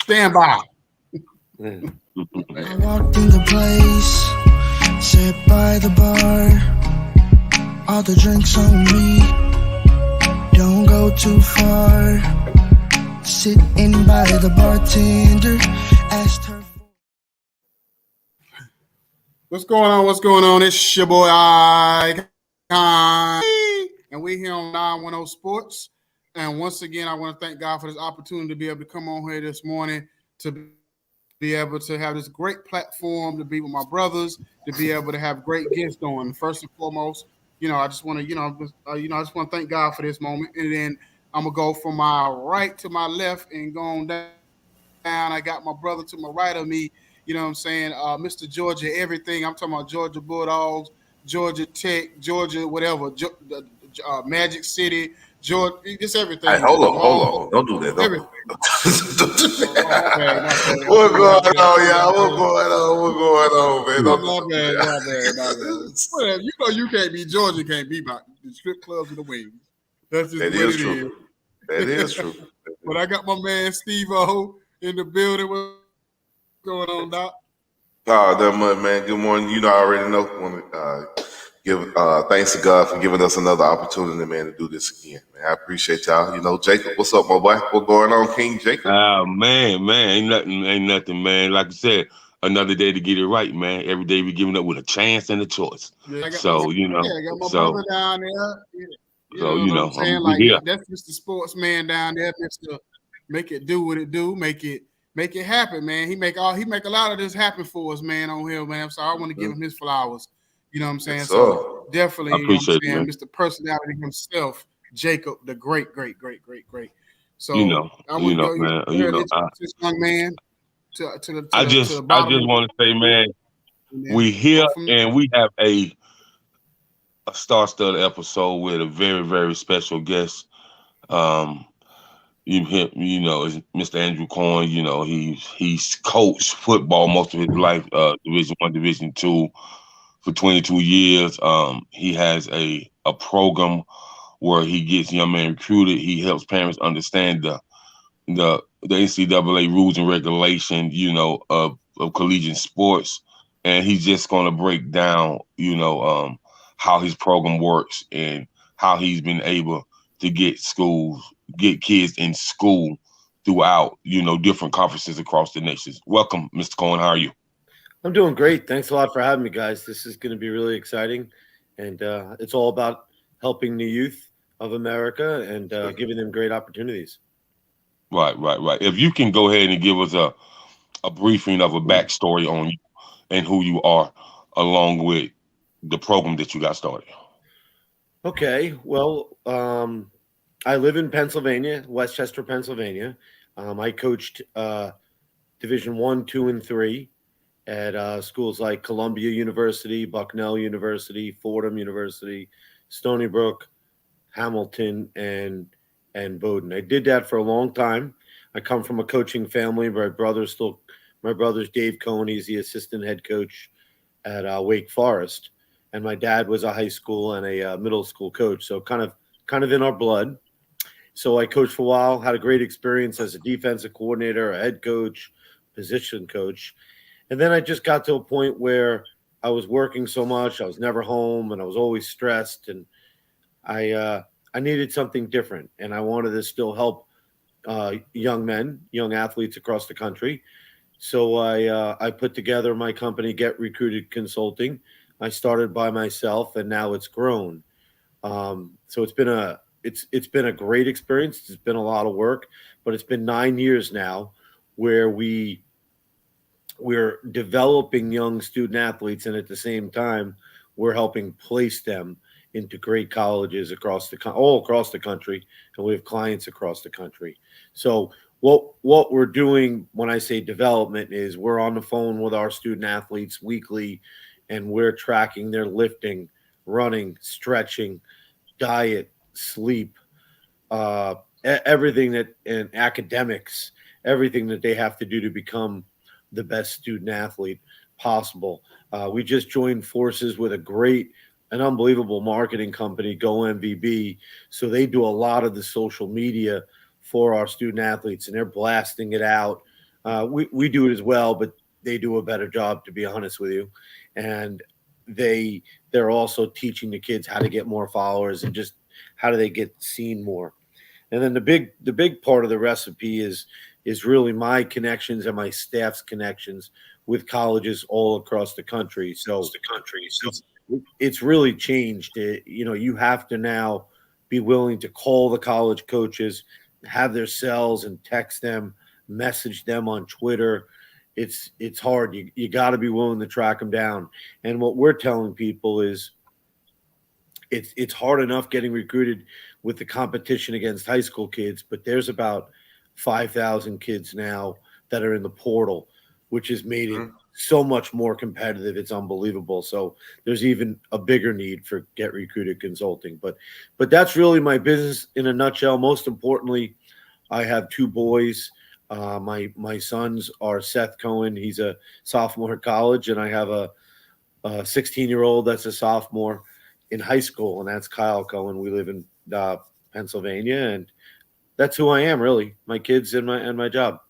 Stand by. I walked in the place, sat by the bar, all the drinks on me, don't go too far, sitting by the bartender, asked her. What's going on? What's going on? It's your boy Icon, and we're here on 910 Sports. And once again, I want to thank God for this opportunity to be able to come on here this morning to be able to have this great platform to be with my brothers, to be able to have great guests on. First and foremost, I just want to, I just want to thank God for this moment, and then I'm gonna go from my right to my left and going down. I got my brother to my right of me. You know what I'm saying? Mr. Georgia, everything. I'm talking about Georgia Bulldogs, Georgia Tech, Georgia, whatever, Magic City, Georgia, just Hey, everything. hold All on. Don't do that. everything. Don't do Oh, my bad, that. my bad. I What's see y'all going did. on, y'all? What's going on, man? Don't My do bad, my bad, my bad. that. Whatever. You know you can't be Georgia, can't be about the strip clubs and the wings. That's just That what is it is. true. That is true. But I got my man Steve O in the building. What's going on, Doc? Oh, that much, man. Good morning. You know, I already know. Want to give thanks to God for giving us another opportunity, man, to do this again. Man, I appreciate y'all. You know, Jacob, what's up, my boy? What going on, King Jacob? Man, ain't nothing, man. Like I said, another day to get it right, man. Every day we giving up with a chance and a choice. Yeah, So, I got my brother down there. You so know what I'm saying? we Like here. that's Mr. Sportsman down there, Mr. Make it do what it do, make it happen, man. He make a lot of this happen for us, man, on here, man. So I want to give him his flowers. You know what I'm saying? Yes, sir. So definitely, I you know what I'm appreciate it, saying, man. Mr. Personality himself, Jacob, the great. You So know, I want to go man. ahead and introduce this young man I to just the I bottom just of want to say, man, and then we here go from there. and we have a star-studded episode with a very, very special guest. Um, you know, is Mr. Andrew Cohen. You know, he's coached football most of his life, Division One, Division Two, for 22 years. He has a program where he gets young men recruited. He helps parents understand the NCAA rules and regulation, of collegiate sports, and he's just going to break down, how his program works and how he's been able to get kids in school throughout, different conferences across the nations. Welcome, Mr. Cohen. How are you? I'm doing great. Thanks a lot for having me, guys. This is going to be really exciting, and it's all about helping the youth of America and giving them great opportunities. Right. If you can go ahead and give us a briefing of a backstory on you and who you are, along with the program that you got started. Okay, well, I live in Pennsylvania, Westchester, Pennsylvania. I coached Division One, Two, and Three at schools like Columbia University, Bucknell University, Fordham University, Stony Brook, Hamilton, and Bowdoin. I did that for a long time. I come from a coaching family. My brother's Dave Cohen. He's the assistant head coach at Wake Forest, and my dad was a high school and a middle school coach. So kind of in our blood. So I coached for a while. Had a great experience as a defensive coordinator, a head coach, position coach, and then I just got to a point where I was working so much. I was never home, and I was always stressed, and I needed something different, and I wanted to still help young athletes across the country. So I put together my company, Get Recruited Consulting. I started by myself, and now it's grown. So it's been a great experience. It's been a lot of work, but it's been 9 years now where we're developing young student athletes, and at the same time, we're helping place them into great colleges all across the country, and we have clients across the country. So what we're doing when I say development is we're on the phone with our student athletes weekly, and we're tracking their lifting, running, stretching, diet, sleep, everything and academics, everything that they have to do to become the best student athlete possible. We just joined forces with an unbelievable marketing company, Go MVB. So they do a lot of the social media for our student athletes, and they're blasting it out We do it as well, but they do a better job, to be honest with you. And they're also teaching the kids how to get more followers and just how do they get seen more. And then the big part of the recipe is really my connections and my staff's connections with colleges all across the country. So it's it's really changed. You have to now be willing to call the college coaches, have their cells, and text them, message them on Twitter. It's hard. You got to be willing to track them down. And what we're telling people is it's hard enough getting recruited with the competition against high school kids, but there's about 5,000 kids now that are in the portal, which has made it so much more competitive. It's unbelievable. So there's even a bigger need for get recruited consulting. But that's really my business in a nutshell. Most importantly, I have two boys. My sons are Seth Cohen. He's a sophomore at college, and I have a 16-year-old that's a sophomore in high school, and that's Kyle Cohen. We live in Pennsylvania, and that's who I am, really. My kids and my job.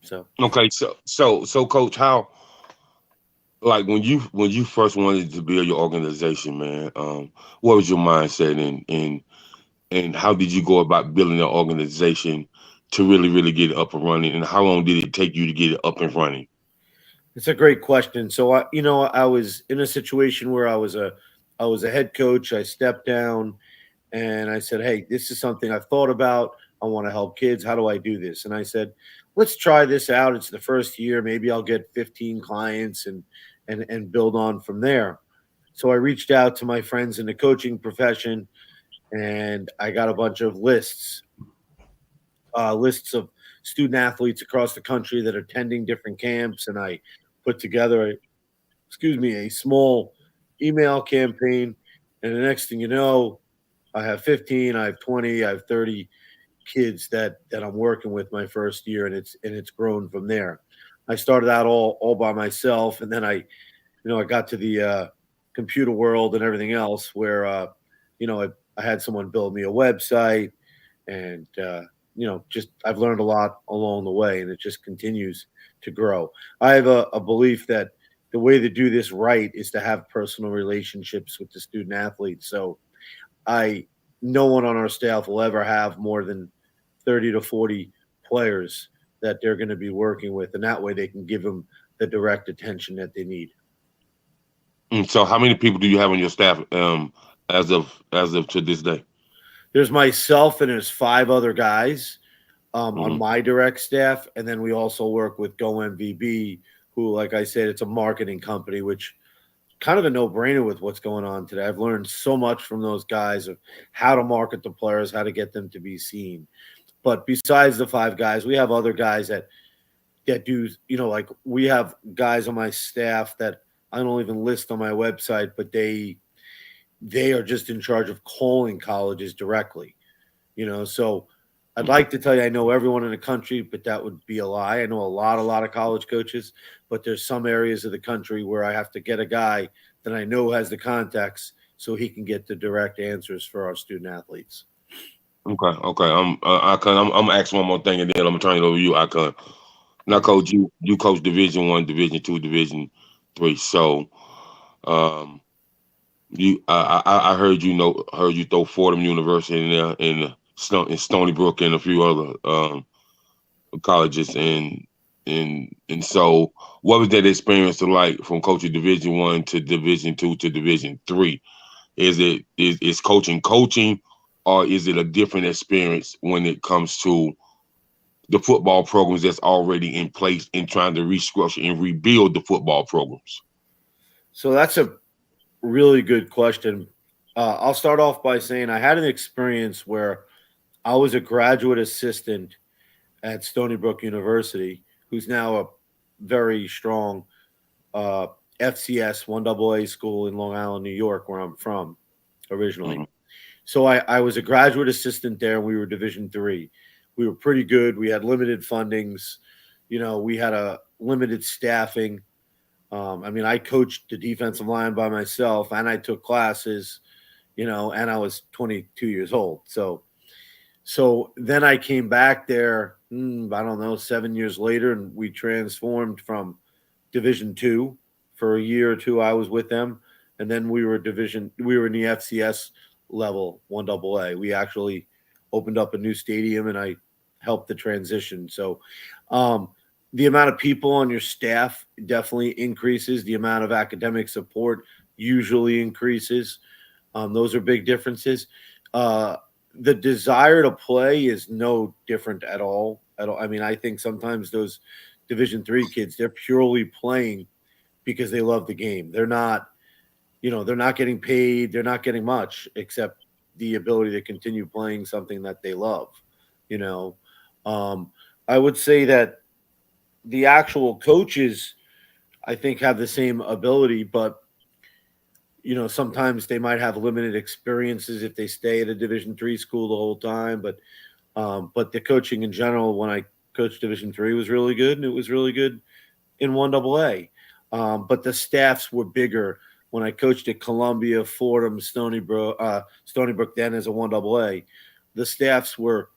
So Okay, so Coach, how like when you first wanted to build your organization, man, what was your mindset and how did you go about building an organization to really get it up and running, and how long did it take you to get it up and running? it's a great question. So I was in a situation where I was a head coach. I stepped down and I said, "Hey, this is something I've thought about. I want to help kids. How do I do this?" And I said, "Let's try this out. It's the first year. Maybe I'll get 15 clients and build on from there." So I reached out to my friends in the coaching profession, and I got a bunch of lists of student athletes across the country that are attending different camps, and I put together a small email campaign. And the next thing you know, I have 15, I have 20, I have 30 kids that I'm working with my first year, and it's grown from there. I started out all by myself, and then I got to the computer world and everything else where I had someone build me a website, and just I've learned a lot along the way, and it just continues to grow. I have a belief that the way to do this right is to have personal relationships with the student athletes. So I no one on our staff will ever have more than 30 to 40 players that they're going to be working with, and that way they can give them the direct attention that they need. So how many people do you have on your staff as of to this day? There's myself and there's five other guys on Hmm. my direct staff, and then we also work with Go MVB, who, like I said, it's a marketing company, which kind of a no-brainer with what's going on today. I've learned so much from those guys of how to market the players, how to get them to be seen. But besides the five guys, we have other guys that do, like we have guys on my staff that I don't even list on my website, but they are just in charge of calling colleges directly. So I'd like to tell you I know everyone in the country, but that would be a lie. I know a lot of college coaches, but there's some areas of the country where I have to get a guy that I know has the contacts so he can get the direct answers for our student athletes. Okay. I'm gonna ask one more thing, and then I'm gonna turn it over to you, Icon. Now, Coach, you coach Division One, Division Two, Division Three. So, um, I heard you throw Fordham University in there, in Stony Brook, and a few other colleges, and so what was that experience like from coaching Division One to Division Two to Division Three? Is coaching, or is it a different experience when it comes to the football programs that's already in place and trying to restructure and rebuild the football programs? So that's a really good question. I'll start off by saying I had an experience where I was a graduate assistant at Stony Brook University, who's now a very strong uh, FCS 1AA school in Long Island, New York, where I'm from originally. Mhm. So I was a graduate assistant there, and we were Division 3. We were pretty good. We had limited fundings. We had a limited staffing. I coached the defensive line by myself, and I took classes. And I was 22 years old. So then I came back there I don't know, 7 years later, and we transformed from Division 2 for a year or two. I was with them, and then we were in the FCS level, 1AA. We actually opened up a new stadium, and I helped the transition. So, um, the amount of people on your staff definitely increases. The amount of academic support usually increases. Those are big differences. Uh, the desire to play is no different at all. At all. I mean, I think sometimes those Division 3 kids, they're purely playing because they love the game. They're not getting paid. They're not getting much except the ability to continue playing something that they love. You know, um, I would say that the actual coaches, I think, have the same ability, but sometimes they might have limited experiences if they stay at a Division 3 school the whole time. But the coaching in general, when I coached Division 3, was really good, and it was really good in 1AA. But the staffs were bigger when I coached at Columbia, Fordham, Stony Brook then as a 1AA. The staffs were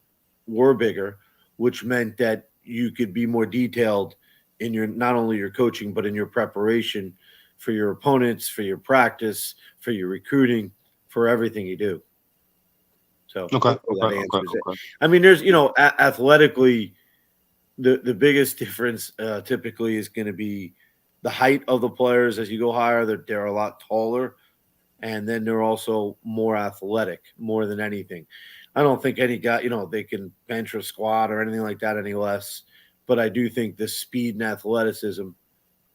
bigger, which meant that you could be more detailed in your not only your coaching but in your preparation for your opponents, for your practice, for your recruiting, for everything you do. So Okay, hopefully okay, that okay, answers it. okay. I mean, there's athletically, the biggest difference typically is going to be the height of the players. As you go higher, they're a lot taller, and then they're also more athletic, more than anything. I don't think any guy, they can bench or squat or anything like that any less. But I do think the speed and athleticism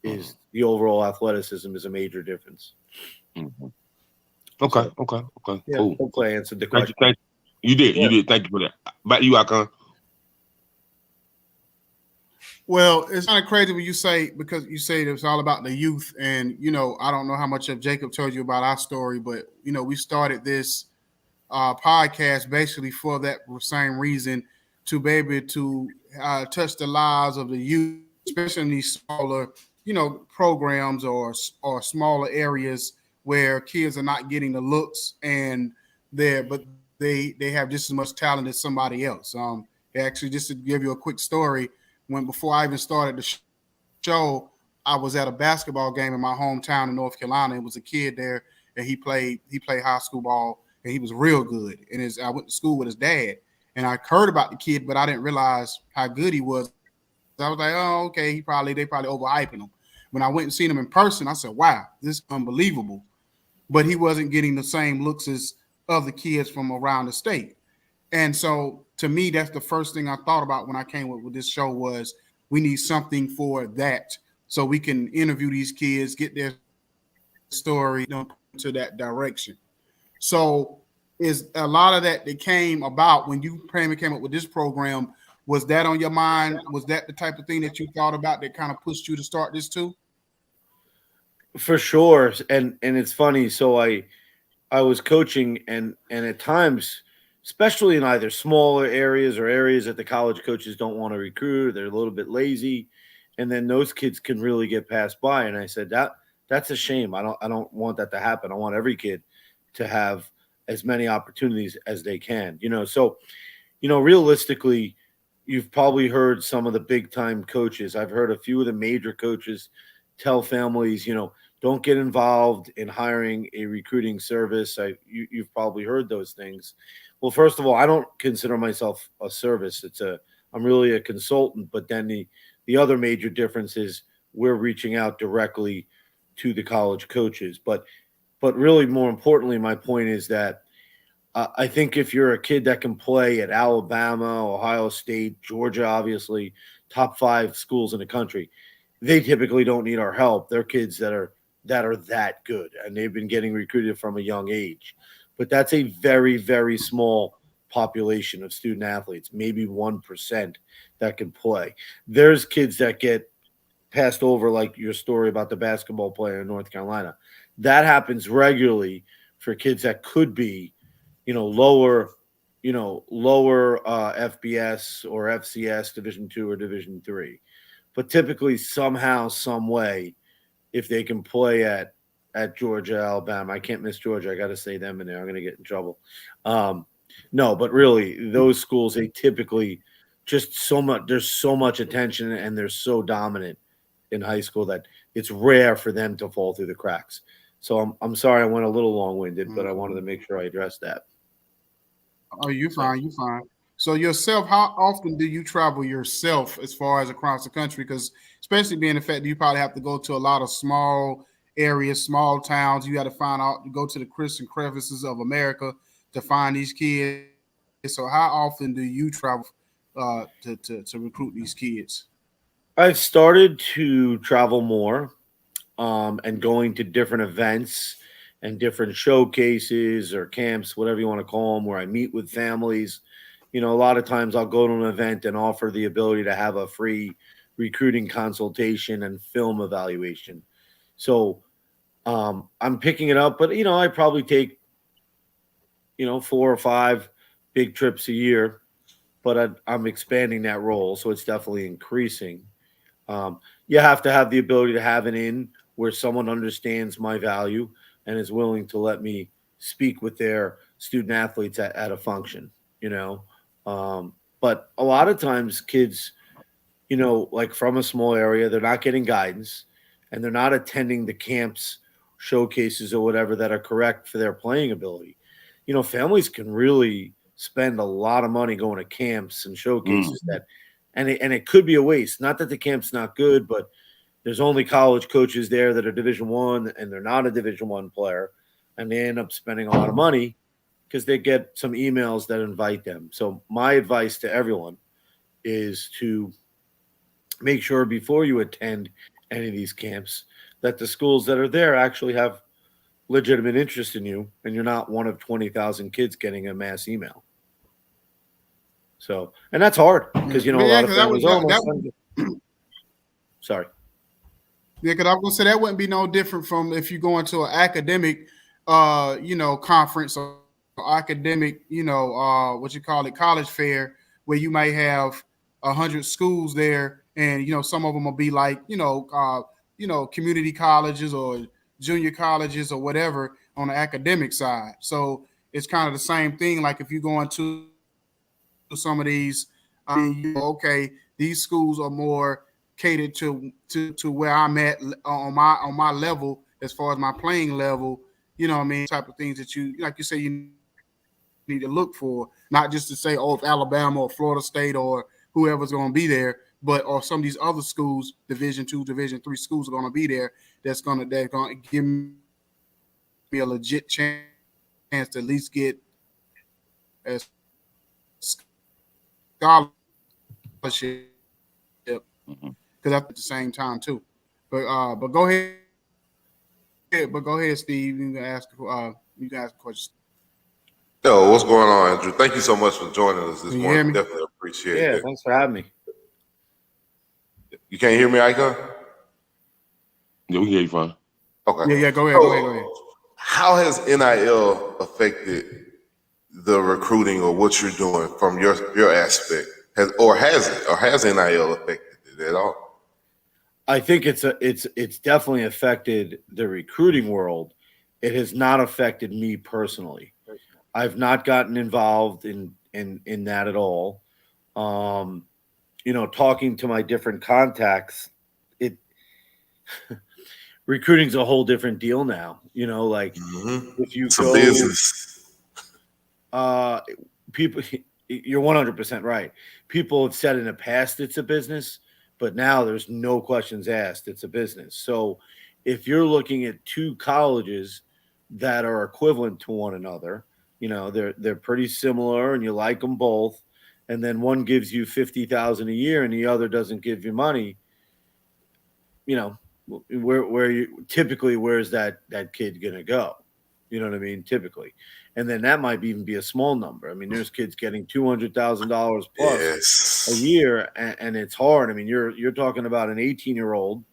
Mhm, is the overall athleticism is a major difference. mhm. Okay, So okay, okay. yeah, Cool. hopefully I answered the Thank you, question. thank you. You did, you Yeah. did. Thank you for that. Back to you, Icon. Well, it's kind of crazy when you say, because you say it's all about the youth, and I don't know how much of Jacob told you about our story, but we started this podcast basically for that same reason, to be able to touch the lives of the youth, especially in these smaller, programs, or smaller areas where kids are not getting the looks, and but they have just as much talent as somebody else. Actually, just to give you a quick story, when before I even started the show, I was at a basketball game in my hometown in North Carolina. It was a kid there, and he played high school ball, and he was real good. And I went to school with his dad, and I heard about the kid, but I didn't realize how good he was. I was like, oh, okay, they probably overhyping him. When I went and seen him in person, I said, wow, this is unbelievable. But he wasn't getting the same looks as other kids from around the state. And so to me, that's the first thing I thought about when I came with this show was we need something for that, so we can interview these kids, get their story, push them into that direction. So is a lot of that came about when you came up with this program. Was that on your mind? Was that the type of thing that you thought about that kind of pushed you to start this too? For sure. And it's funny. So I was coaching, and at times, especially in either smaller areas or areas that the college coaches don't want to recruit, they're a little bit lazy, and then those kids can really get passed by. And I said that's a shame. I don't want that to happen. I want every kid to have as many opportunities as they can. So realistically, you've probably heard some of the big time coaches. I've heard a few of the major coaches tell families, don't get involved in hiring a recruiting service. You've probably heard those things. Well, first of all, I don't consider myself a service. I'm really a consultant. But then the other major difference is we're reaching out directly to the college coaches. But really, more importantly, my point is that I think if you're a kid that can play at Alabama, Ohio State, Georgia, obviously top 5 schools in the country, they typically don't need our help. They're kids that good, and they've been getting recruited from a young age. But that's a very, very small population of student athletes, maybe 1% that can play. There's kids that get passed over, like your story about the basketball player in North Carolina. That happens regularly for kids that could be, lower, lower FBS or FCS Division 2 or Division 3. But typically, somehow, some way, if they can play at Georgia, Alabama, I can't miss Georgia. I got to say them in there. I'm going to get in trouble. No, but really, those schools, they typically just so much. There's so much attention, and they're so dominant in high school that it's rare for them to fall through the cracks. So I'm sorry I went a little long winded, but I wanted to make sure I addressed that. Oh, you So fine, you fine. So yourself, how often do you travel yourself as far as across the country? Because especially being the fact that you probably have to go to a lot of small areas, small towns. You got to find out, go to the Christian crevices of America to find these kids. So how often do you travel to recruit these kids? I've started to travel more, and going to different events and different showcases or camps, whatever you want to call them, where I meet with families. A lot of times I'll go to an event and offer the ability to have a free recruiting consultation and film evaluation. So I'm picking it up, but I probably take 4 or 5 big trips a year, but I'm expanding that role, so it's definitely increasing. You have to have the ability to have an in where someone understands my value and is willing to let me speak with their student athletes at a function, you know. But a lot of times, kids, like from a small area, they're not getting guidance and they're not attending the camps, showcases, or whatever that are correct for their playing ability. Families can really spend a lot of money going to camps and showcases Mm. and it could be a waste. Not that the camp's not good, but there's only college coaches there that are Division 1, and they're not a Division 1 player, and they end up spending a lot of money because they get some emails that invite them. So my advice to everyone is to make sure before you attend any of these camps that the schools that are there actually have legitimate interest in you, and you're not one of 20,000 kids getting a mass email. So, and that's hard because a But yeah, lot of because that families, would oh, my that son. Sorry. yeah, because I was gonna say that wouldn't be no different from if you go into an academic, conference or academic, what you call it, college fair, where you might have 100 schools there, and some of them will be like, community colleges or junior colleges or whatever on the academic side. So it's kind of the same thing. Like if you go into some of these, okay, these schools are more catered to where I'm at on my level as far as my playing level. You know what I mean? Type of things that you, like you say, you need to look for, not just to say, oh, if Alabama or Florida State or whoever's going to be there, but or some of these other schools, Division 2, Division 3 schools are going to be there. They're going to give me a legit chance to at least get a scholarship, because Mhm. that's at the same time too. But go ahead. But go ahead, Steve. You can ask a question. Yo, what's going on, Andrew? Thank you so much for joining us this Can you hear morning. me? Definitely appreciate Yeah, it. thanks for having me. You can't hear me, Icon? Yeah, we can hear you fine. Okay. Yeah. Go ahead. So, how has NIL affected the recruiting or what you're doing from your aspect? Has NIL affected it at all? I think it's definitely affected the recruiting world. It has not affected me personally. I've not gotten involved in that at all. Um, talking to my different contacts, it recruiting's a whole different deal now. Like if you Some go, business. uh, people, you're 100% right. People have said in the past it's a business, but now there's no questions asked. It's a business. So if you're looking at two colleges that are equivalent to one another, they're pretty similar, and you like them both, and then one gives you 50,000 a year and the other doesn't give you money, you know, where you typically, where's that kid gonna go? You know what I mean? Typically, and then that might even be a small number. I mean, there's kids getting $200,000 plus a Yes. year, and it's hard. I mean, you're talking about an 18-year-old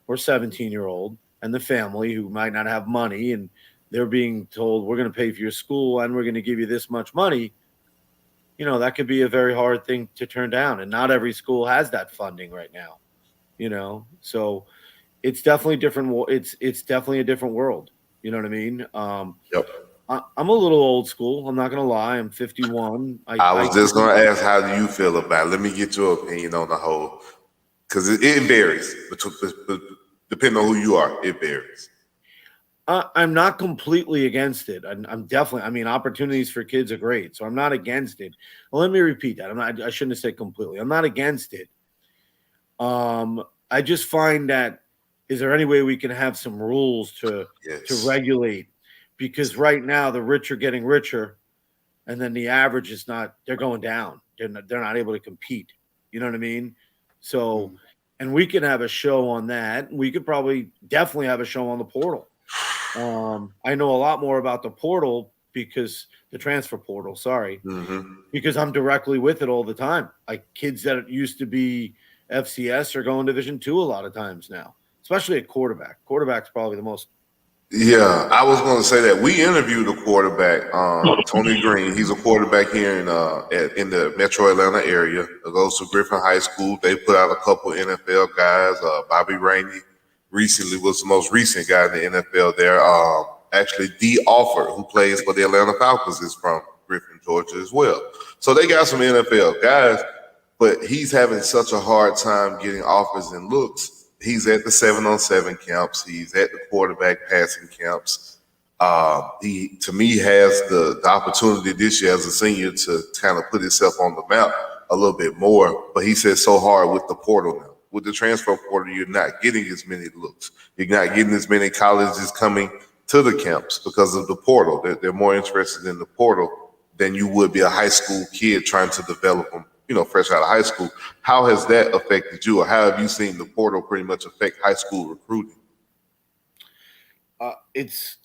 or 17-year-old and the family who might not have money, and they're being told, we're going to pay for your school and we're going to give you this much money. That could be a very hard thing to turn down, and not every school has that funding right now. So it's definitely different. It's definitely a different world. You know what I mean? Yep. I'm a little old school. I'm not gonna lie. I'm 51. I was just going to ask, how do you feel about it? Let me get your opinion on the whole, because it varies, but depending on who you are, it varies. I'm not completely against it. I'm definitely. I mean, opportunities for kids are great, so I'm not against it. Well, let me repeat that. I shouldn't have said completely. I'm not against it. I just find that, is there any way we can have some rules to Yes. regulate? Because right now the rich are getting richer, and then the average is not. They're going down. They're not able to compete. You know what I mean? So, Mhm. and we can have a show on that. We could probably definitely have a show on the portal. I know a lot more about the portal because the transfer portal. Sorry, Mm-hmm. because I'm directly with it all the time. Like kids that used to be FCS are going Division 2 a lot of times now, especially at quarterback. Quarterback's probably the most. Yeah, I was going to say that we interviewed a quarterback, Tony Green. He's a quarterback here in the Metro Atlanta area. Goes to Griffin High School. They put out a couple NFL guys. Bobby Rainey recently was the most recent guy in the NFL there. Actually, D. Alford, who plays for the Atlanta Falcons, is from Griffin, Georgia as well. So they got some NFL guys, but he's having such a hard time getting offers and looks. He's at the 7-on-7 camps. He's at the quarterback passing camps. He, to me, has the opportunity this year as a senior to kind of put himself on the map a little bit more. But he said so hard with the portal now. With the transfer portal, you're not getting as many looks. You're not getting as many colleges coming to the camps because of the portal. They're more interested in the portal than you would be a high school kid trying to develop them, fresh out of high school. How has that affected you, or how have you seen the portal pretty much affect high school recruiting? It's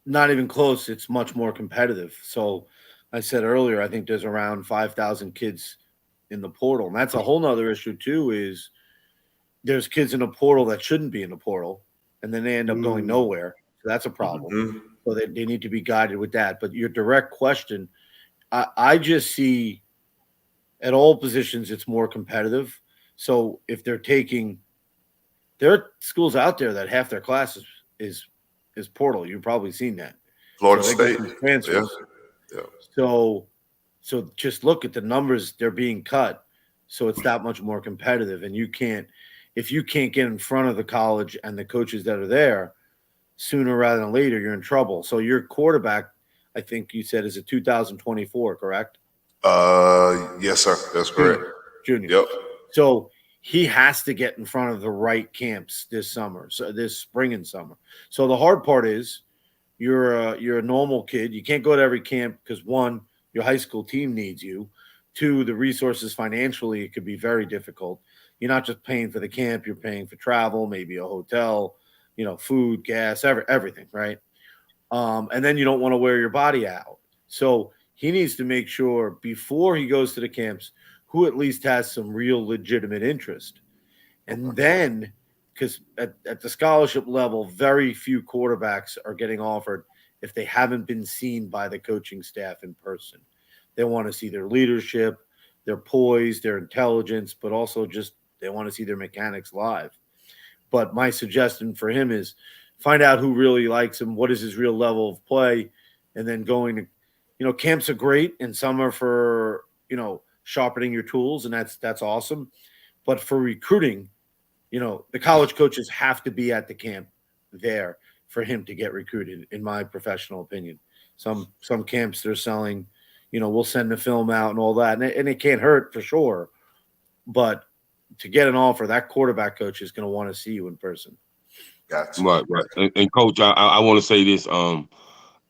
not even close. It's much more competitive. So I said earlier, I think there's around 5,000 kids in the portal, and that's a whole nother issue too. Is there's kids in the portal that shouldn't be in the portal, and then they end up going Mm. nowhere. So that's a problem. Mm-hmm. So they need to be guided with that. But your direct question, I just see at all positions it's more competitive. So if they're taking, there are schools out there that half their classes is portal. You've probably seen that. Florida So they get State. these transfers. Yeah. So just look at the numbers, they're being cut. So it's that much more competitive. And if you can't get in front of the college and the coaches that are there, sooner rather than later, you're in trouble. So your quarterback, I think you said, is a 2024, correct? Yes, sir. That's correct. Junior. Yep. So he has to get in front of the right camps this summer, so this spring and summer. So the hard part is you're a normal kid. You can't go to every camp because, one, your high school team needs you. Two, the resources financially, it could be very difficult. You're not just paying for the camp, you're paying for travel, maybe a hotel, food, gas, everything, right? And then you don't want to wear your body out. So he needs to make sure before he goes to the camps who at least has some real legitimate interest. And then, because at the scholarship level, very few quarterbacks are getting offered if they haven't been seen by the coaching staff in person. They want to see their leadership, their poise, their intelligence, but also just they want to see their mechanics live. But my suggestion for him is find out who really likes him, what is his real level of play, and then going to, camps are great, and some are for, sharpening your tools, and that's awesome. But for recruiting, the college coaches have to be at the camp there for him to get recruited, in my professional opinion. Some camps they're selling, we'll send the film out and all that, and it can't hurt for sure. But to get an offer, that quarterback coach is going to want to see you in person. Gotcha. Right. And coach, I want to say this.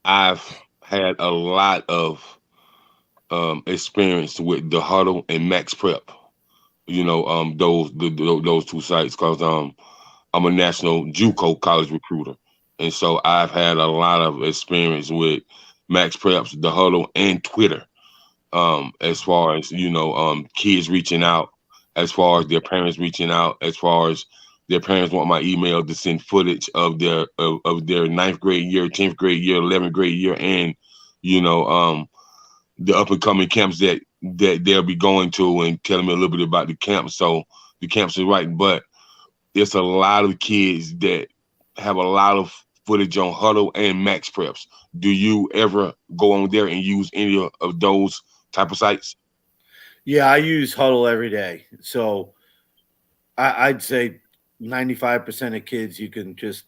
I've had a lot of experience with the Huddle and Max Prep. Those two sites, because I'm a national JUCO college recruiter, and so I've had a lot of experience with Max Preps, the Huddle, and Twitter. As far as kids reaching out, as far as their parents reaching out, as far as their parents want my email to send footage of their ninth grade year, 10th grade year, 11th grade year, and the up and coming camps that they'll be going to, and telling me a little bit about the camps. So the camps are right, but there's a lot of kids that have a lot of footage on Huddle and Max Preps. Do you ever go on there and use any of those type of sites? Yeah, I use Huddle every day. So I'd say 95% of kids, you can just,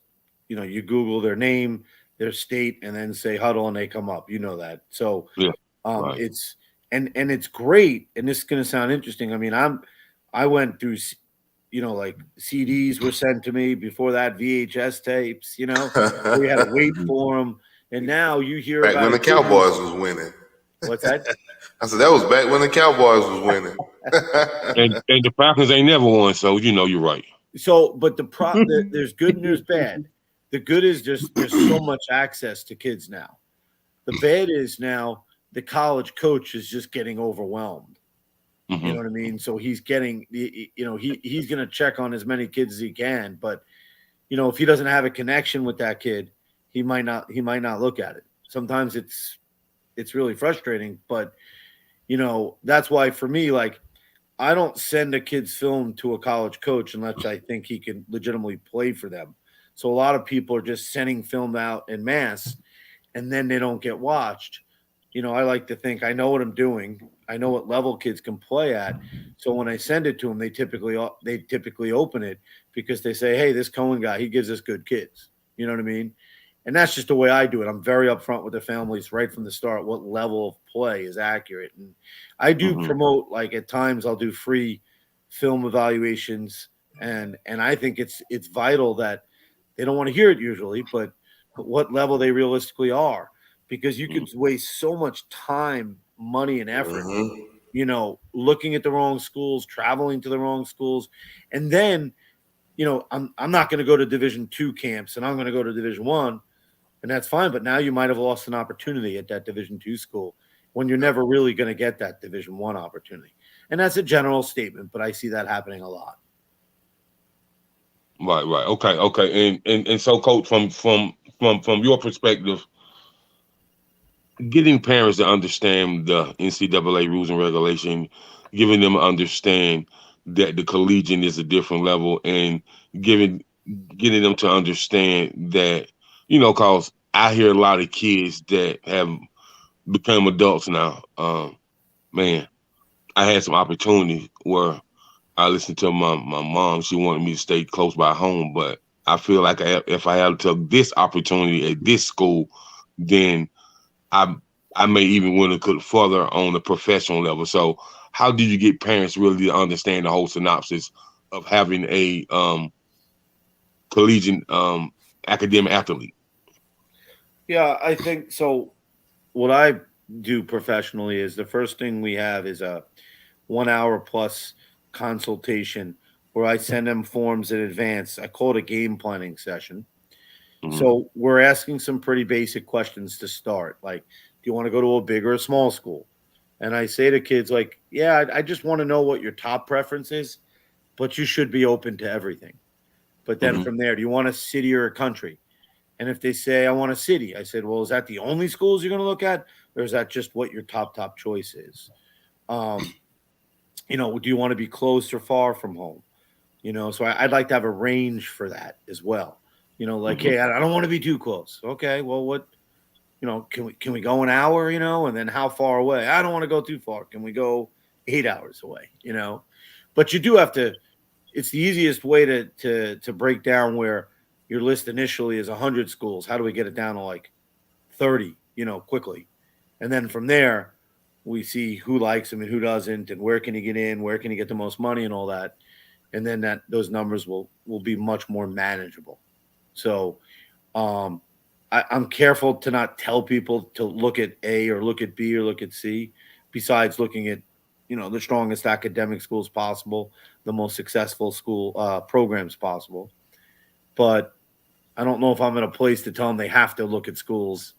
you Google their name, their state, and then say Huddle, and they come up. You know that. So Yeah, right. it's and it's great. And this is going to sound interesting. I mean, I went through, like CDs were sent to me before that, VHS tapes. We had to wait for them, and now you hear Back about when a the kid who's Cowboys was winning. what's that? I said that was back when the Cowboys was winning. And the Falcons ain't never won, so you're right. So, but there's good and there's bad. The good is there's so much access to kids now. The bad is now the college coach is just getting overwhelmed. You know Hmm. what I mean? So he's getting, he's going to check on as many kids as he can, but if he doesn't have a connection with that kid, he might not look at it. Sometimes it's really frustrating, but that's why for me, like, I don't send a kid's film to a college coach unless I think he can legitimately play for them. So a lot of people are just sending film out in mass and then they don't get watched. I like to think I know what I'm doing. I know what level kids can play at. So when I send it to them, they typically open it because they say, "Hey, this Cohen guy, he gives us good kids." You know what I mean? And that's just the way I do it. I'm very upfront with the families right from the start what level of play is accurate. And I do Hmm. promote, like, at times I'll do free film evaluations, and I think it's vital that they don't want to hear it usually, but what level they realistically are, because you could waste so much time, money, and effort, Hmm. looking at the wrong schools, traveling to the wrong schools, and then I'm not going to go to Division 2 camps, and I'm going to go to Division 1, and that's fine. But now you might have lost an opportunity at that Division 2 school when you're never really going to get that Division 1 opportunity. And that's a general statement, but I see that happening a lot. Right, right. Okay, okay. And so, coach, from your perspective, getting parents to understand the NCAA rules and regulation, giving them understand that the collegiate is a different level, and giving getting them to understand that, cause I hear a lot of kids that have become adults now. Man, I had some opportunities where I listened to my mom. She wanted me to stay close by home, but I feel like if I had took this opportunity at this school, then I I may even went a little further on the professional level. So, how do you get parents really to understand the whole synopsis of having a collegiate academic athlete? Yeah, I think so. What I do professionally is the first thing we have is a 1 hour plus consultation where I send them forms in advance. I call it a game planning session. Hmm. So we're asking some pretty basic questions to start. Like, do you want to go to a big or a small school? And I say to kids, like, yeah, I just want to know what your top preference is, but you should be open to everything. But then Hmm. from there, do you want a city or a country? And if they say, I want a city, I said, well, is that the only schools you're going to look at? Or is that just what your top choice is? Um, do you want to be close or far from home? So I'd like to have a range for that as well. Like, Hmm. hey, I don't want to be too close. Okay, well, what, can we go an hour? And then how far away? I don't want to go too far. Can we go 8 hours away? But you do have to. It's the easiest way to break down where your list initially is 100 schools. How do we get it down to like 30? Quickly, and then from there we see who likes him and who doesn't, and where can he get in, where can he get the most money, and all that, and then those numbers will be much more manageable. So um, I'm careful to not tell people to look at A or look at B or look at C, besides looking at the strongest academic schools possible, the most successful school programs possible. But I don't know if I'm in a place to tell them they have to look at schools.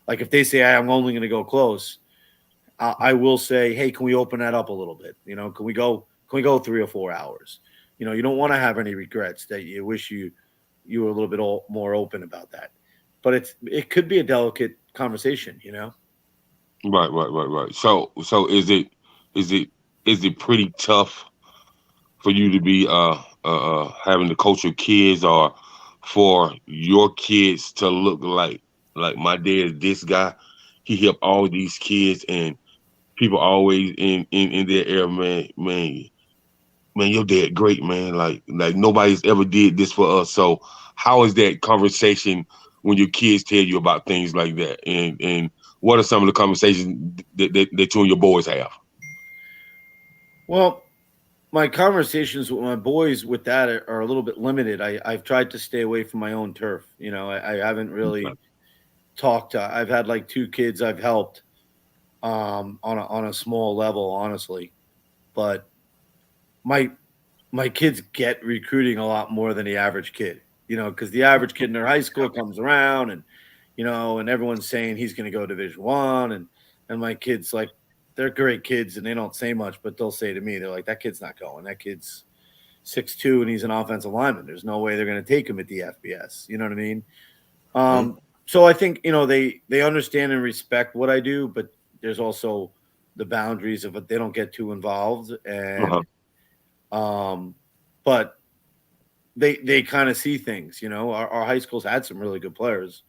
Like if they say, "Hey, I'm only going to go close," I will say, "Hey, can we open that up a little bit? Can we go 3 or 4 hours? You don't want to have any regrets that you wish you were a little bit more open about that. But it could be a delicate conversation. Right, right, right, right. So is it is it pretty tough for you to be having to coach your kids, or for your kids to look like my dad is this guy. He helped all these kids, and people always in their air, man, your dad great, man. Like nobody's ever did this for us. So how is that conversation when your kids tell you about things like that? And what are some of the conversations that you and your boys have? Well, my conversations with my boys with that are a little bit limited. I've tried to stay away from my own turf. I haven't really talked to. I've had like two kids I've helped on a small level, honestly, but my my kids get recruiting a lot more than the average kid. Because the average kid in their high school comes around and and everyone's saying he's going to go Division 1, and my kids like they're great kids and they don't say much, but they'll say to me, they're like, that kid's not going. That kid's 6'2" and he's an offensive lineman. There's no way they're going to take him at the FBS. You know what I mean? So I think they understand and respect what I do, but there's also the boundaries of it. They don't get too involved, and but they kind of see things. Our high schools had some really good players,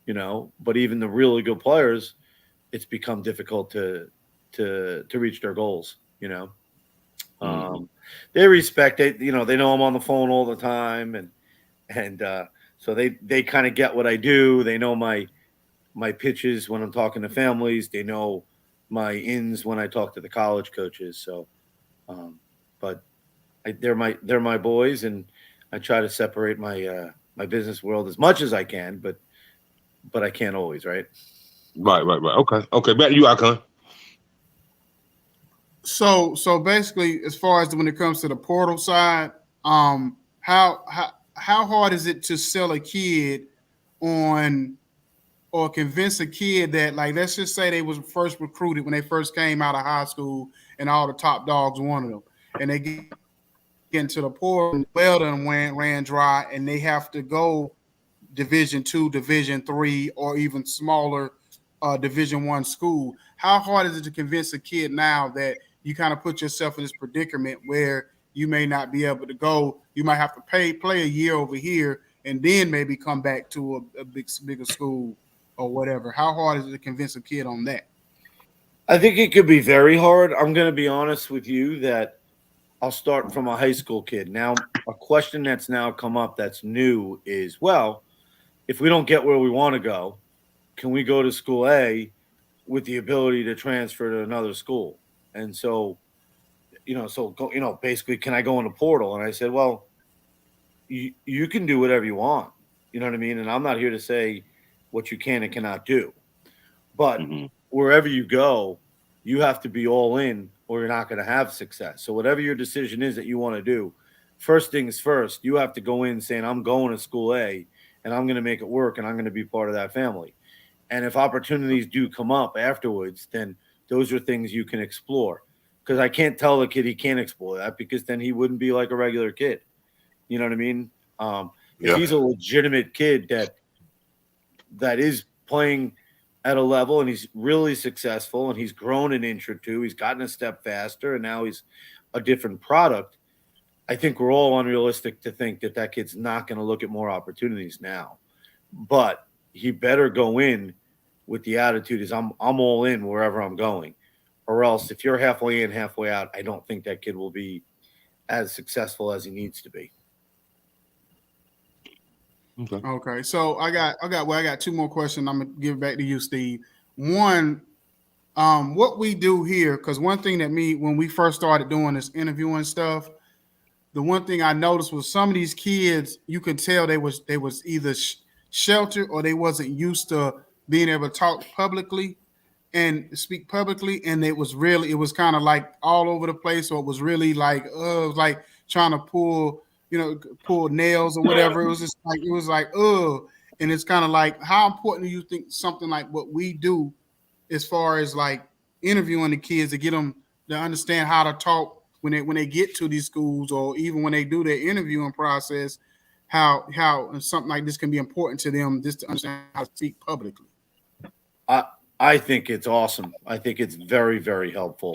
but even the really good players, it's become difficult to reach their goals. They respect it. They know I'm on the phone all the time, and so they kind of get what I do. They know my pitches when I'm talking to families. They know my ins when I talk to the college coaches. So, but they're my boys, and I try to separate my business world as much as I can, but I can't always, right? Right. Okay. Back to you, Icon. So basically, as far as when it comes to the portal side, how hard is it to sell a kid on or convince a kid that, like, let's just say they was first recruited when they first came out of high school and all the top dogs wanted them, and they get into the portal and well done ran dry, and they have to go Division 2, Division 3, or even smaller Division 1 school. How hard is it to convince a kid now that you kind of put yourself in this predicament where you may not be able to go? You might have to play a year over here and then maybe come back to a bigger school or whatever. How hard is it to convince a kid on that? I think it could be very hard. I'm going to be honest with you that I'll start from a high school kid. Now, a question that's now come up that's new is, well, if we don't get where we want to go, can we go to school A with the ability to transfer to another school? And so, basically, can I go in the portal? And I said, well, you can do whatever you want. You know what I mean? And I'm not here to say what you can and cannot do. But wherever you go, you have to be all in or you're not going to have success. So whatever your decision is that you want to do, first things first, you have to go in saying, I'm going to school A and I'm going to make it work and I'm going to be part of that family. And if opportunities do come up afterwards, then those are things you can explore. Because I can't tell the kid he can't explore that, because then he wouldn't be like a regular kid. You know what I mean? If he's a legitimate kid that is playing at a level and he's really successful and he's grown an inch or two, he's gotten a step faster, and now he's a different product, I think we're all unrealistic to think that kid's not going to look at more opportunities now. But he better go in with the attitude is I'm all in wherever I'm going. Or else if you're halfway in, halfway out, I don't think that kid will be as successful as he needs to be. Okay. So I got two more questions. I'm gonna give it back to you, Steve. One, what we do here, because one thing that when we first started doing this interviewing stuff, the one thing I noticed was some of these kids, you could tell they was either sheltered or they wasn't used to being able to talk publicly and speak publicly, and it was kind of like all over the place. So it was really like it was like trying to pull nails or whatever. It was just like and it's kind of like, how important do you think something like what we do as far as like interviewing the kids to get them to understand how to talk when they get to these schools, or even when they do their interviewing process, how something like this can be important to them just to understand how to speak publicly? I think it's awesome. I think it's very, very helpful.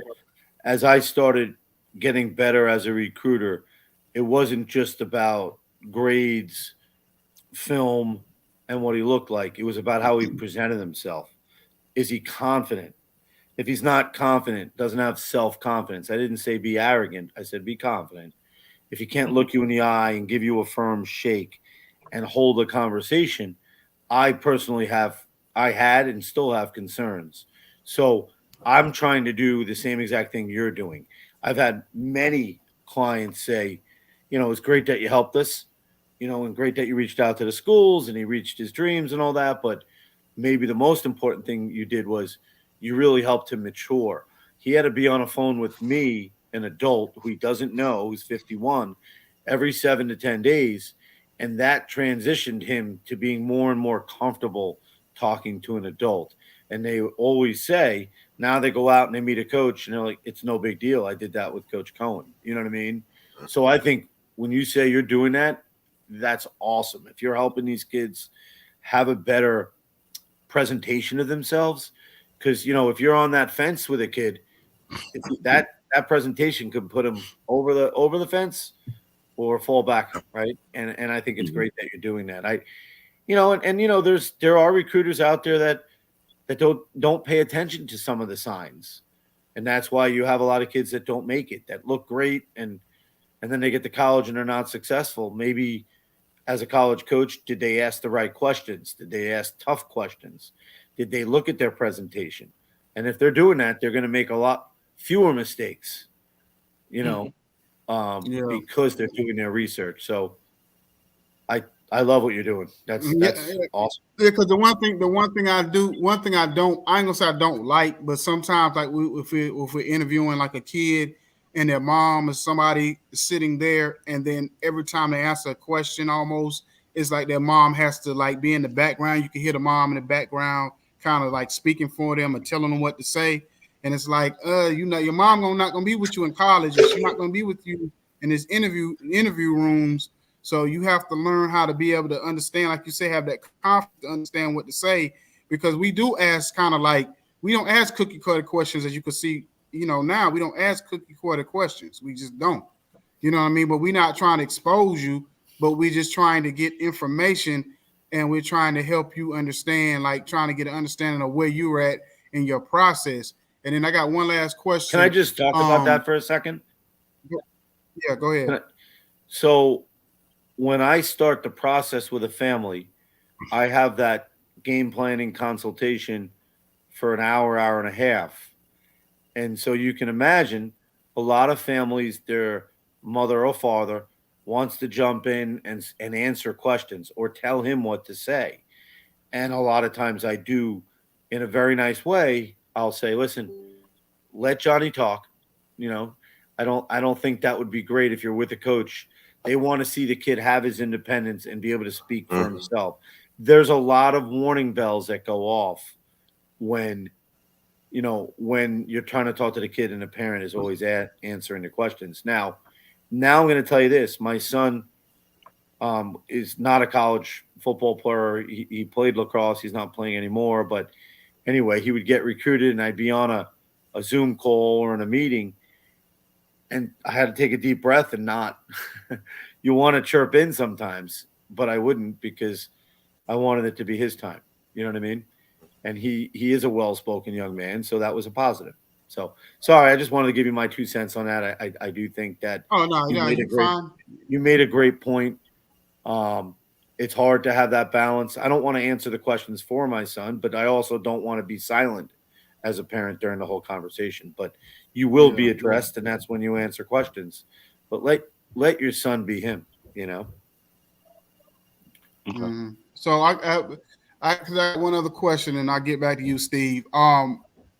As I started getting better as a recruiter, it wasn't just about grades film and what he looked like. It was about how he presented himself. Is he confident? If he's not confident, doesn't have self confidence, I didn't say be arrogant. I said be confident. If he can't look you in the eye and give you a firm shake and hold a conversation, I personally I had and still have concerns. So I'm trying to do the same exact thing you're doing. I've had many clients say, it's great that you helped us, and great that you reached out to the schools and he reached his dreams and all that. But maybe the most important thing you did was you really helped him mature. He had to be on a phone with me, an adult who he doesn't know, who's 51, every 7 to 10 days. And that transitioned him to being more and more comfortable talking to an adult. And they always say, now they go out and they meet a coach and they're like, it's no big deal. I did that with Coach Cohen. You know what I mean? So I think when you say you're doing that, that's awesome. If you're helping these kids have a better presentation of themselves, because if you're on that fence with a kid, that presentation could put them over the fence or fall back, right? And I think it's great that you're doing that. There are recruiters out there that don't pay attention to some of the signs, and that's why you have a lot of kids that don't make it, that look great, and then they get to college and they're not successful. Maybe as a college coach, did they ask the right questions? Did they ask tough questions? Did they look at their presentation? And if they're doing that, they're going to make a lot fewer mistakes, Yeah. because they're doing their research. So I love what you're doing. That's awesome. Yeah, because the one thing I don't, I ain't gonna say I don't like, but sometimes like if we're interviewing like a kid and their mom or somebody sitting there, and then every time they answer a question, almost it's like their mom has to like be in the background. You can hear the mom in the background, kind of like speaking for them or telling them what to say, and it's like, your mom not gonna be with you in college, and she's not gonna be with you in this interview rooms. So you have to learn how to be able to understand, like you say, have that confidence to understand what to say, because we do ask kind of like, we don't ask cookie cutter questions, as you can see, now we don't ask cookie cutter questions. We just don't, you know what I mean? But we're not trying to expose you, but we're just trying to get information, and we're trying to help you understand, like trying to get an understanding of where you're at in your process. And then I got one last question. Can I just talk about that for a second? Yeah, go ahead. So when I start the process with a family, I have that game planning consultation for an hour, hour and a half. And so you can imagine a lot of families, their mother or father wants to jump in and answer questions or tell him what to say. And a lot of times I do in a very nice way. I'll say, listen, let Johnny talk. I don't think that would be great if you're with a coach. They want to see the kid have his independence and be able to speak for himself. There's a lot of warning bells that go off when you're trying to talk to the kid and the parent is always answering the questions. Now I'm going to tell you this. My son is not a college football player. He played lacrosse. He's not playing anymore. But anyway, he would get recruited and I'd be on a Zoom call or in a meeting. And I had to take a deep breath and not – you want to chirp in sometimes, but I wouldn't, because I wanted it to be his time. You know what I mean? And he is a well-spoken young man, so that was a positive. So, sorry, I just wanted to give you my 2 cents on that. I do think that you made a great point. It's hard to have that balance. I don't want to answer the questions for my son, but I also don't want to be silent as a parent during the whole conversation. But you will be addressed, and that's when you answer questions. But let your son be him, Okay. So I got one other question, and I'll get back to you, Steve.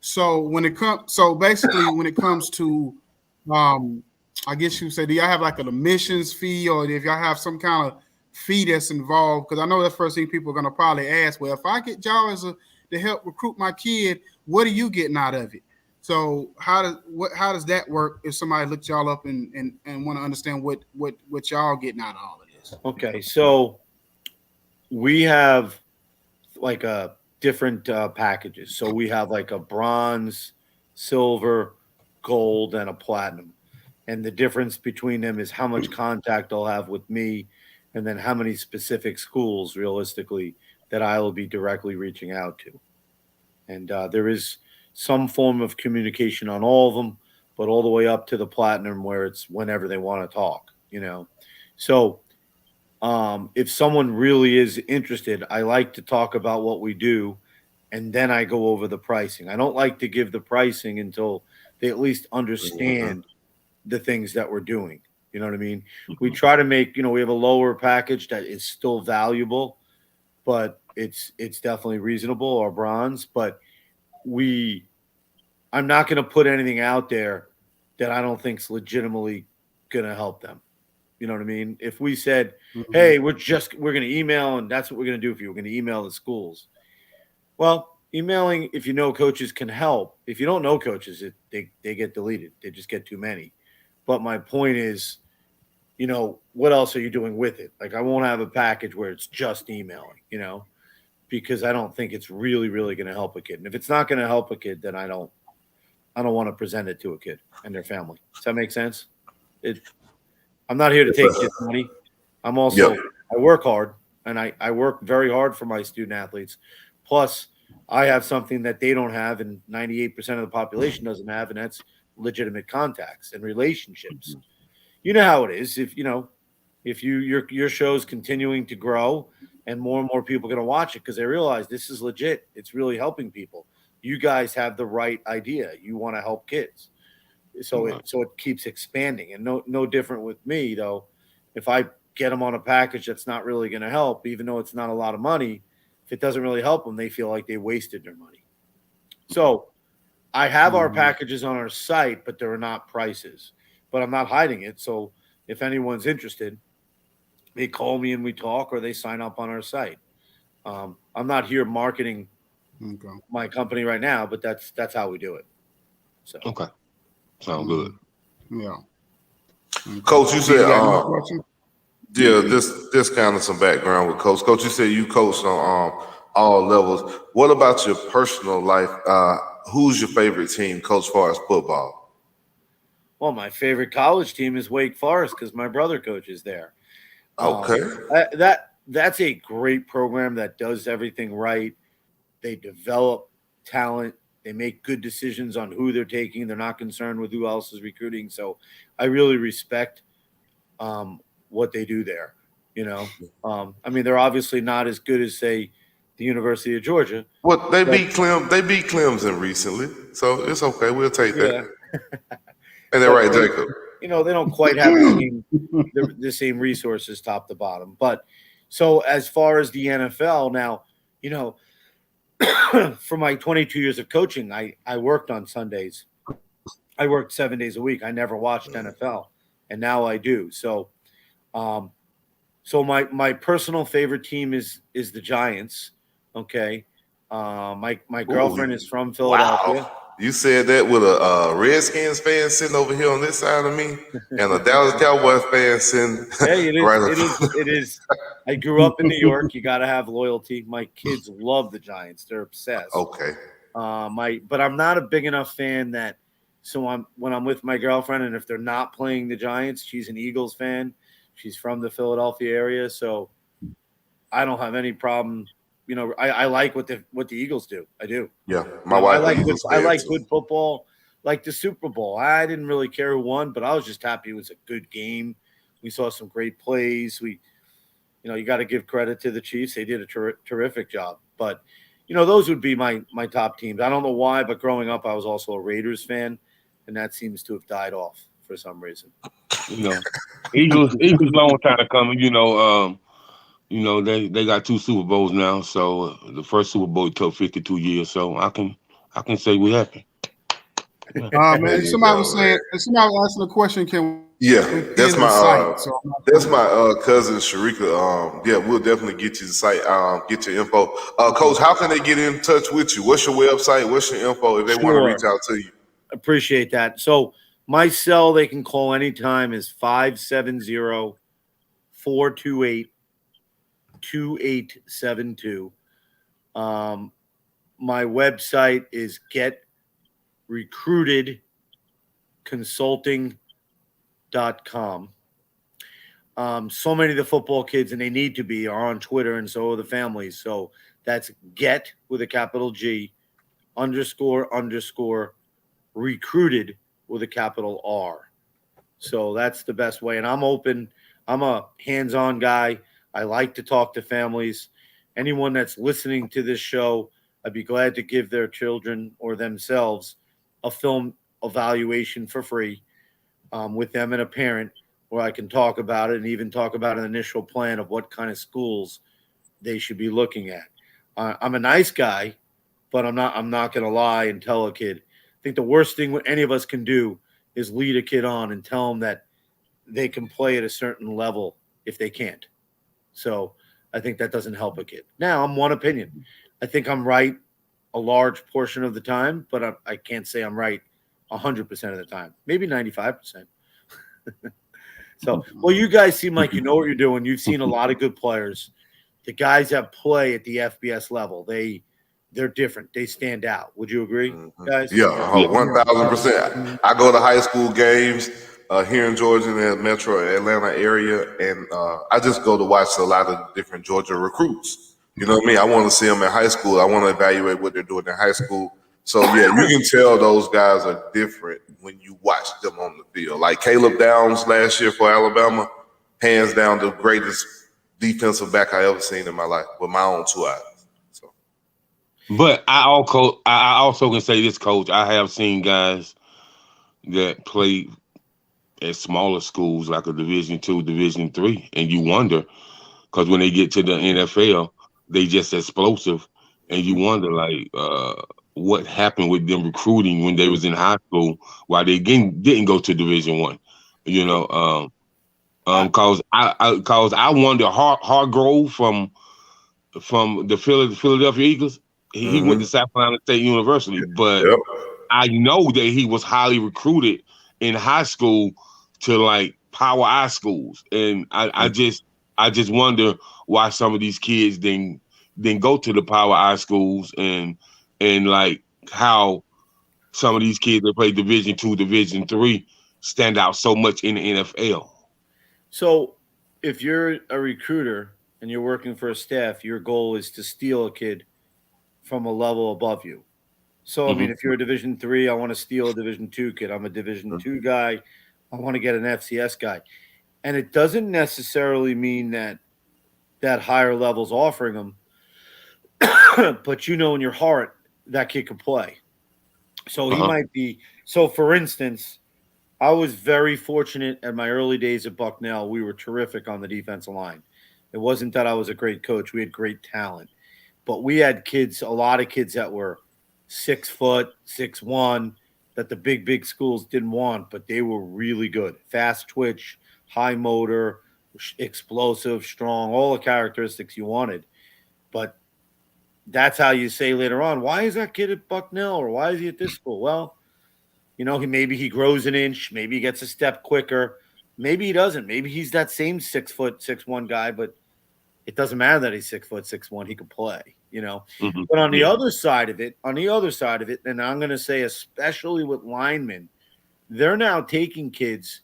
So basically when it comes to, I guess you say, do y'all have like an admissions fee, or if y'all have some kind of fee that's involved? Because I know that's the first thing people are going to probably ask. Well, if I get y'all to help recruit my kid, what are you getting out of it? So how does that work if somebody looks y'all up and want to understand what y'all getting out of all of this? Okay, so we have like a different packages. So we have like a bronze, silver, gold, and a platinum. And the difference between them is how much contact they'll have with me and then how many specific schools realistically that I will be directly reaching out to. And there is some form of communication on all of them, but all the way up to the platinum where it's whenever they want to talk, So if someone really is interested, I like to talk about what we do, and then I go over the pricing. I don't like to give the pricing until they at least understand the things that we're doing. You know what I mean? We try to make, we have a lower package that is still valuable, but it's definitely reasonable, or bronze, but I'm not going to put anything out there that I don't think's legitimately going to help them. You know what I mean? If we said, hey, we're going to email, and that's what we're going to do for you. We're going to email the schools. Well, emailing, if you know coaches, can help. If you don't know coaches, they get deleted. They just get too many. But my point is, what else are you doing with it? Like, I won't have a package where it's just emailing, because I don't think it's really, really going to help a kid. And if it's not going to help a kid, then I don't want to present it to a kid and their family. Does that make sense? I'm not here to take kids' money. I'm also, I work hard, and I work very hard for my student athletes. Plus, I have something that they don't have, and 98% of the population doesn't have, and that's legitimate contacts and relationships. You know how it is. If your show's continuing to grow, and more people are going to watch it because they realize this is legit. It's really helping people. You guys have the right idea. You want to help kids. So it keeps expanding. And no different with me, though. If I get them on a package that's not really going to help, even though it's not a lot of money, if it doesn't really help them, they feel like they wasted their money. So I have our packages on our site, but there are not prices. But I'm not hiding it. So if anyone's interested, they call me and we talk, or they sign up on our site. I'm not here marketing my company right now, but that's how we do it. So okay, sound good. Yeah, Coach, you said Yeah, this kind of some background with Coach. Coach, you said you coached on all levels. What about your personal life? Who's your favorite team, Coach, as far as football? Well, my favorite college team is Wake Forest because my brother coaches there. Okay. That's a great program that does everything right. They develop talent. They make good decisions on who they're taking. They're not concerned with who else is recruiting. So I really respect what they do there. I mean, they're obviously not as good as, say, the University of Georgia. Well, they beat Clemson recently, so it's okay. We'll take that. And they're right, Jacob. They don't quite have the same resources top to bottom. But so as far as the NFL now, for my 22 years of coaching, I worked on Sundays. I worked 7 days a week. I never watched NFL, and now I do. So, my personal favorite team is the Giants. Okay, my girlfriend is from Philadelphia. Wow. You said that with a Redskins fan sitting over here on this side of me, and a Dallas Cowboys fan sitting. Hey, it is. I grew up in New York. You got to have loyalty. My kids love the Giants. They're obsessed. Okay. But I'm not a big enough fan that. So when I'm with my girlfriend, and if they're not playing the Giants, she's an Eagles fan. She's from the Philadelphia area, so I don't have any problem. I like what the Eagles do. I do. Yeah, my wife. I like good football, like the Super Bowl. I didn't really care who won, but I was just happy it was a good game. We saw some great plays. You got to give credit to the Chiefs. They did a terrific job. But those would be my top teams. I don't know why, but growing up, I was also a Raiders fan, and that seems to have died off for some reason. Eagles long time coming. They got 2 Super Bowls now. So the first Super Bowl took 52 years. So I can say we happy. Man, somebody was asking a question. That's my cousin Sharika. We'll definitely get you the site. Get your info. Coach, how can they get in touch with you? What's your website? What's your info if they want to reach out to you? Appreciate that. So my cell they can call anytime is 570-428-2872. My website is getrecruitedconsulting.com. So many of the football kids, and they need to be, are on Twitter, and so are the families. So that's get with a capital G __ recruited with a capital R. So that's the best way. And I'm open. I'm a hands-on guy. I like to talk to families. Anyone that's listening to this show, I'd be glad to give their children or themselves a film evaluation for free with them and a parent, where I can talk about it and even talk about an initial plan of what kind of schools they should be looking at. I'm a nice guy, but I'm not. I'm not going to lie and tell a kid. I think the worst thing any of us can do is lead a kid on and tell them that they can play at a certain level if they can't. So I think that doesn't help a kid. Now, I'm one opinion. I think I'm right a large portion of the time, but I can't say I'm right 100% of the time. Maybe 95%. So, well, you guys seem like you know what you're doing. You've seen a lot of good players. The guys that play at the FBS level, they're different. They stand out. Would you agree, guys? Yeah, Yeah. 1,000%. I go to high school games here in Georgia in the metro Atlanta area, and I just go to watch a lot of different Georgia recruits. You know what I mean? I want to see them in high school. I want to evaluate what they're doing in high school. So yeah, you can tell those guys are different when you watch them on the field. Like Caleb Downs last year for Alabama, hands down the greatest defensive back I ever seen in my life with my own two eyes. So But I also can say this, Coach. I have seen guys that play at smaller schools like a Division II, Division III, and you wonder because when they get to the NFL, they just explosive, and you wonder like what happened with them recruiting when they was in high school, why they didn't go to Division I. You know, cause I wonder Hargrove from the Philadelphia Eagles, he went to South Carolina State University, but yep. I know that he was highly recruited in high school to like power I schools, and I just wonder why some of these kids then go to the power I schools, and like how some of these kids that play Division II, Division III stand out so much in the NFL. So if you're a recruiter and you're working for a staff, your goal is to steal a kid from a level above you. So I mean, Mhm. if you're a Division III, I want to steal a Division II kid. I'm a Division II guy. I want to get an FCS guy. And it doesn't necessarily mean that that higher level's offering them, but you know in your heart that kid could play. So he Uh-huh. might be. So for instance, I was very fortunate at my early days at Bucknell. We were terrific on the defensive line. It wasn't that I was a great coach. We had great talent, but we had kids, a lot of kids that were 6 foot, 6'1", that the big schools didn't want, but they were really good. Fast twitch, high motor, explosive, strong, all the characteristics you wanted. But that's how you say later on, why is that kid at Bucknell or why is he at this school? Well, he grows an inch, maybe he gets a step quicker, maybe he doesn't. Maybe he's that same 6 foot, 6'1" guy, but it doesn't matter that he's 6 foot, 6'1", he could play. Mhm. But on the Yeah. other side of it, and I'm going to say, especially with linemen, they're now taking kids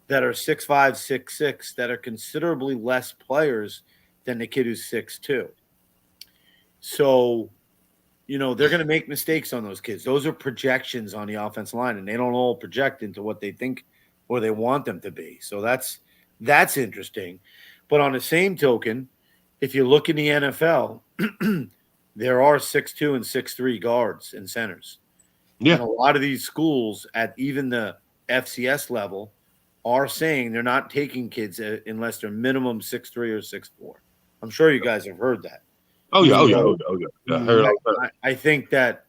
that are 6'5", 6'6", that are considerably less players than the kid who's 6'2". So, they're going to make mistakes on those kids. Those are projections on the offensive line, and they don't all project into what they think or they want them to be. So that's interesting. But on the same token, if you look in the NFL, there are 6'2" and 6'3" guards and centers. And Yeah. a lot of these schools at even the FCS level are saying they're not taking kids unless they're minimum 6'3" or 6'4". I'm sure you guys have heard that. Oh yeah. Oh yeah. Oh So yeah. Oh yeah. I heard all that. I think that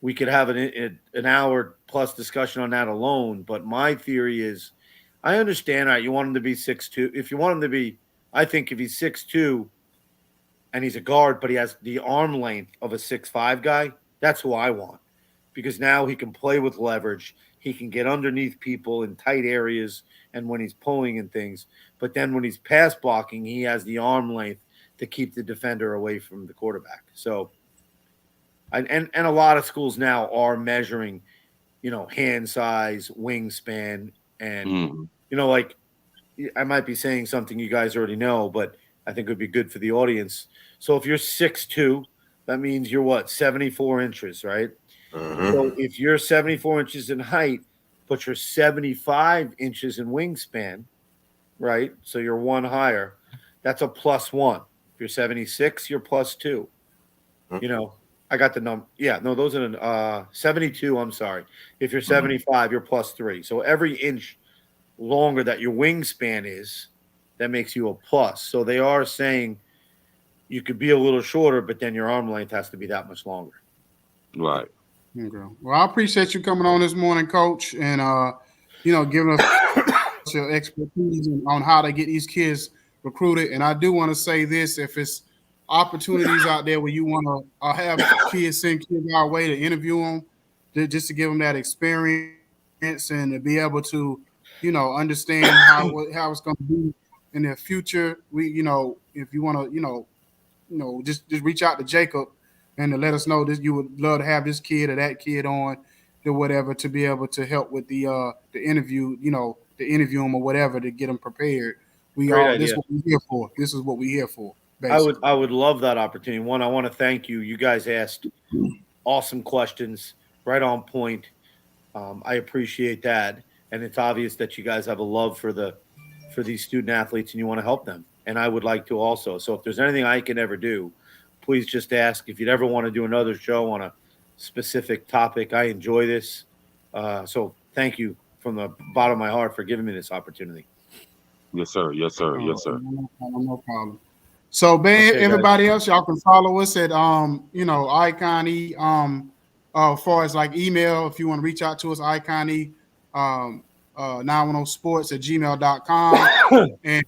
we could have an hour plus discussion on that alone. But my theory is, I understand, right? You want him to be 6'2". If you want him to be, I think if he's 6'2" and he's a guard, but he has the arm length of a 6'5" guy, that's who I want, because now he can play with leverage. He can get underneath people in tight areas and when he's pulling and things. But then when he's pass blocking, he has the arm length to keep the defender away from the quarterback. So, and a lot of schools now are measuring, hand size, wingspan, and Mhm. like I might be saying something you guys already know, but I think it would be good for the audience. So if you're 6'2", that means you're what, 74 inches, right? Mhm. So if you're 74 inches in height, but you're 75 inches in wingspan, right? So you're one higher. That's a +1. If you're 76, you're +2. You know, I got the number. Yeah, no, those are 72. I'm sorry. If you're 75, you're +3. So every inch longer that your wingspan is, that makes you a plus. So they are saying you could be a little shorter, but then your arm length has to be that much longer. Right. Okay. Well, I appreciate you coming on this morning, Coach, and giving us your expertise on how to get these kids recruited. And I do want to say this: if it's opportunities out there where you want to have kids send kids our way to interview them, just to give them that experience and to be able to, understand how it's going to be in their future. If you want to, just reach out to Jacob and to let us know that you would love to have this kid or that kid on or whatever to be able to help with the interview, to interview them or whatever to get them prepared. This is what we're here for. This is what we're here for. Basically. I would love that opportunity. One, I want to thank you. You guys asked awesome questions, right on point. I appreciate that, and it's obvious that you guys have a love for these student athletes and you want to help them. And I would like to also. So if there's anything I can ever do, please just ask. If you'd ever want to do another show on a specific topic, I enjoy this. So thank you from the bottom of my heart for giving me this opportunity. Yes, sir. Yes, sir. Yes, sir. No problem. So, everybody else, y'all can follow us at Icon E. As far as like email, if you want to reach out to us, Icon E. 910sports@gmail.com. And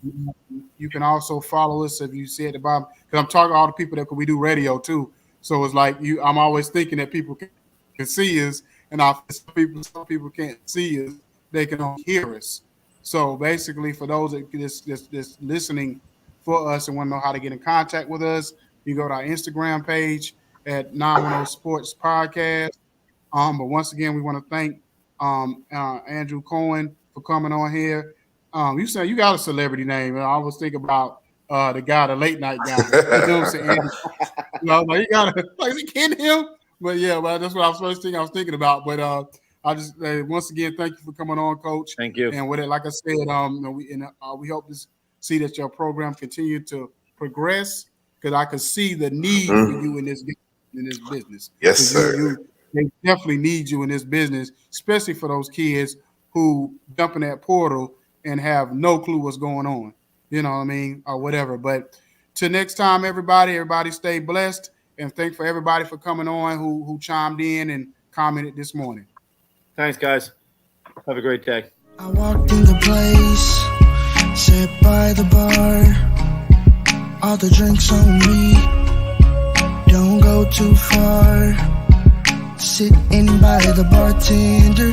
you can also follow us if you see at the bottom, because I'm talking to all the people that we do radio too. So it's like I'm always thinking that people can see us, and some people can't see us, they can only hear us. So basically, for those that just listening for us and want to know how to get in contact with us, you go to our Instagram page at 910 Sports Podcast. But once again, we want to thank Andrew Cohen for coming on here. You said you got a celebrity name, and I was thinking about the guy, the late night guy. You know what I'm saying? Like you gotta, like, is he kidding him? But yeah, well, that's what I was thinking about. But I just once again thank you for coming on, Coach. Thank you. And with it, like I said, we hope to see that your program continue to progress, because I can see the need for you in this business. Yes, sir. They definitely need you in this business, especially for those kids who jump in that portal and have no clue what's going on, you know what I mean, or whatever. But till next time, everybody stay blessed, and thank for everybody for coming on who chimed in and commented this morning. Thanks, guys. Have a great day. I walked in the place, sat by the bar, all the drinks on me, don't go too far. Sitting by the bartender,